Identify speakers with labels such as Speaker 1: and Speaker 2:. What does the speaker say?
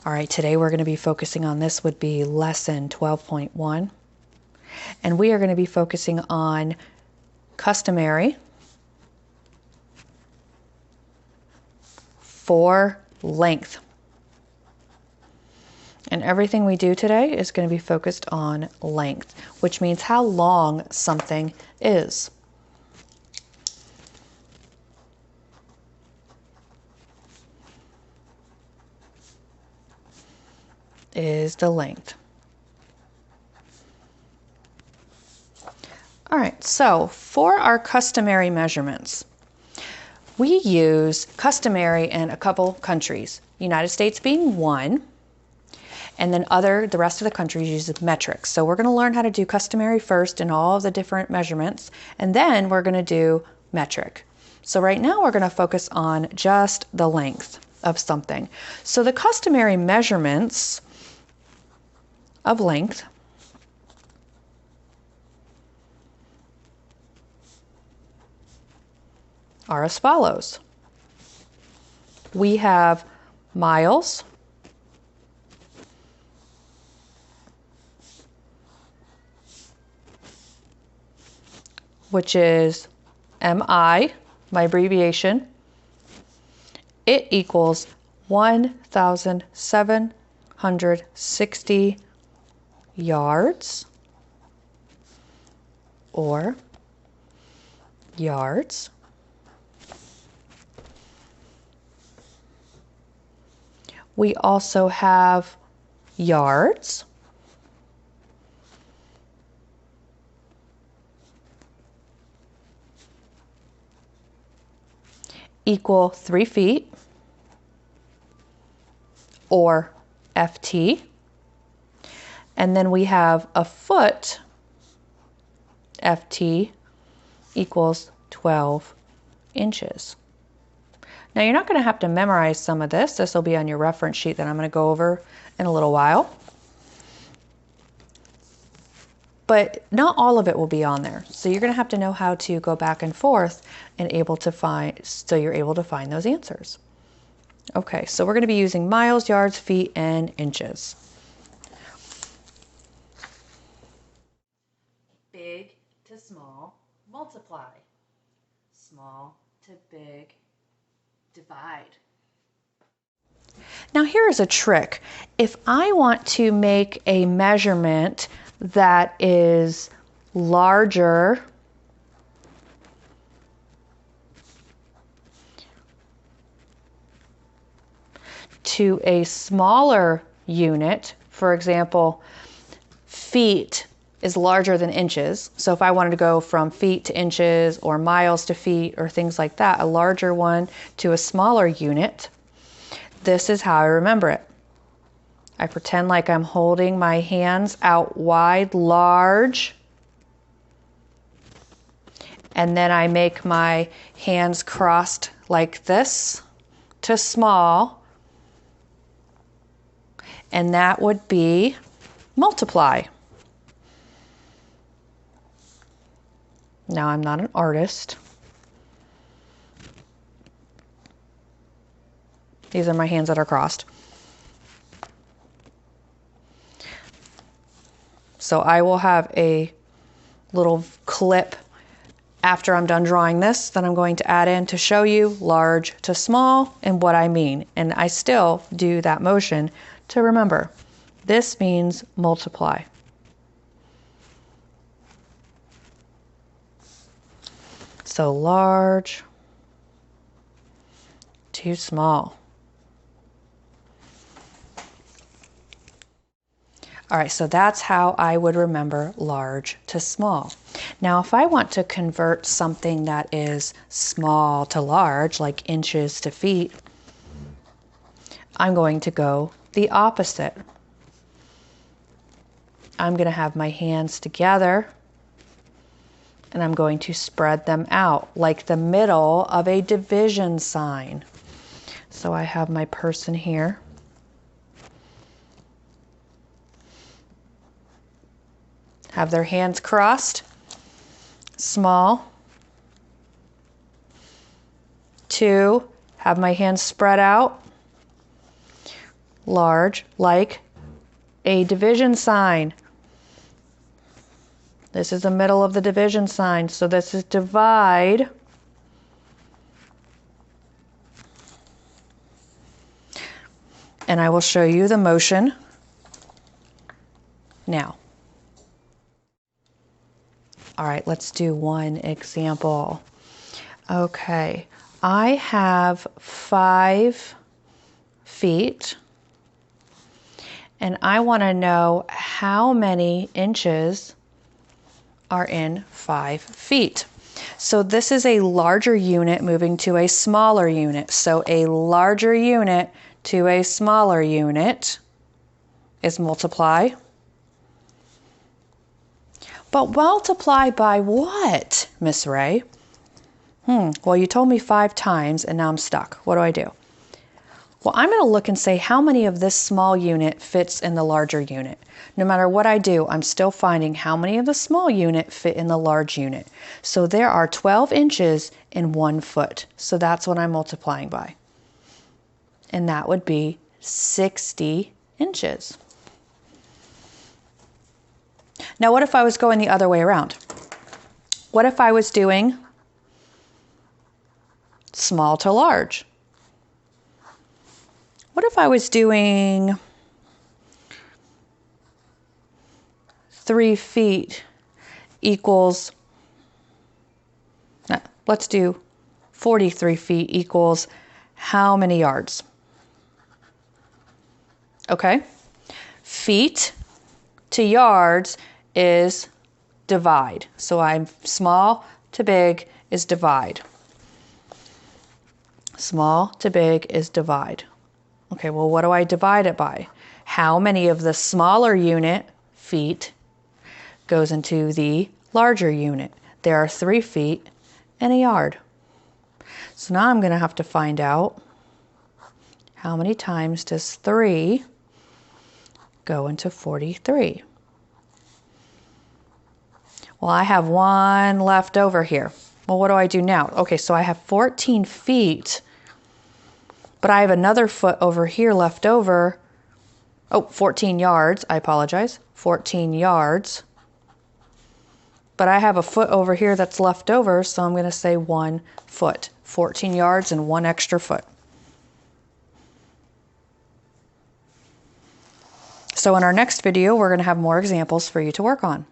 Speaker 1: All right, today we're going to be focusing on this would be lesson 12.1. And we are going to be focusing on customary for length. And everything we do today is going to be focused on length, which means how long something is. Is the length. All right, so for our customary measurements, we use customary in a couple countries, United States being one, and then the rest of the countries use metric. So we're going to learn how to do customary first in all of the different measurements, and then we're going to do metric. So right now we're going to focus on just the length of something. So the customary measurements of length are as follows. We have miles, which is MI, my abbreviation. It equals 1,760 yards, or yards. We also have yards, equal 3 feet, or FT. And then we have a foot, FT, equals 12 inches. Now you're not going to have to memorize some of this. This will be on your reference sheet that I'm going to go over in a little while. But not all of it will be on there. So you're going to have to know how to go back and forth and so you're able to find those answers. Okay, so we're going to be using miles, yards, feet, and inches. Big to small, multiply. Small to big, divide. Now here is a trick. If I want to make a measurement that is larger to a smaller unit, for example, feet is larger than inches. So if I wanted to go from feet to inches or miles to feet or things like that, a larger one to a smaller unit, this is how I remember it. I pretend like I'm holding my hands out wide, large, and then I make my hands crossed like this to small, and that would be multiply. Now I'm not an artist. These are my hands that are crossed. So I will have a little clip after I'm done drawing this that I'm going to add in to show you large to small and what I mean. And I still do that motion to remember. This means multiply. So large to small. All right, so that's how I would remember large to small. Now, if I want to convert something that is small to large, like inches to feet, I'm going to go the opposite. I'm going to have my hands together, and I'm going to spread them out like the middle of a division sign. So I have my person here. Have their hands crossed, small. 2, have my hands spread out, large, like a division sign. This is the middle of the division sign, so this is divide. And I will show you the motion now. All right, let's do one example. Okay, I have 5 feet, and I want to know how many inches are in 5 feet. So this is a larger unit moving to a smaller unit. So a larger unit to a smaller unit is multiply. But multiply by what, Miss Ray? Well, you told me 5 times and now I'm stuck. What do I do? Well, I'm going to look and say how many of this small unit fits in the larger unit. No matter what I do, I'm still finding how many of the small unit fit in the large unit. So there are 12 inches in 1 foot. So that's what I'm multiplying by. And that would be 60 inches. Now, what if I was going the other way around? What if I was doing small to large? What if I was doing 3 feet equals, no, let's do 43 feet equals how many yards? Okay, feet to yards is divide. So I'm small to big is divide. Small to big is divide. Okay, well, what do I divide it by? How many of the smaller unit, feet, goes into the larger unit? There are 3 feet and a yard. So now I'm going to have to find out how many times does 3 go into 43? Well, I have 1 left over here. Well, what do I do now? Okay, so I have 14 feet, but I have another foot over here left over. Oh, 14 yards, I apologize. 14 yards. But I have a foot over here that's left over, so I'm going to say 1 foot. 14 yards and 1 extra foot. So in our next video, we're going to have more examples for you to work on.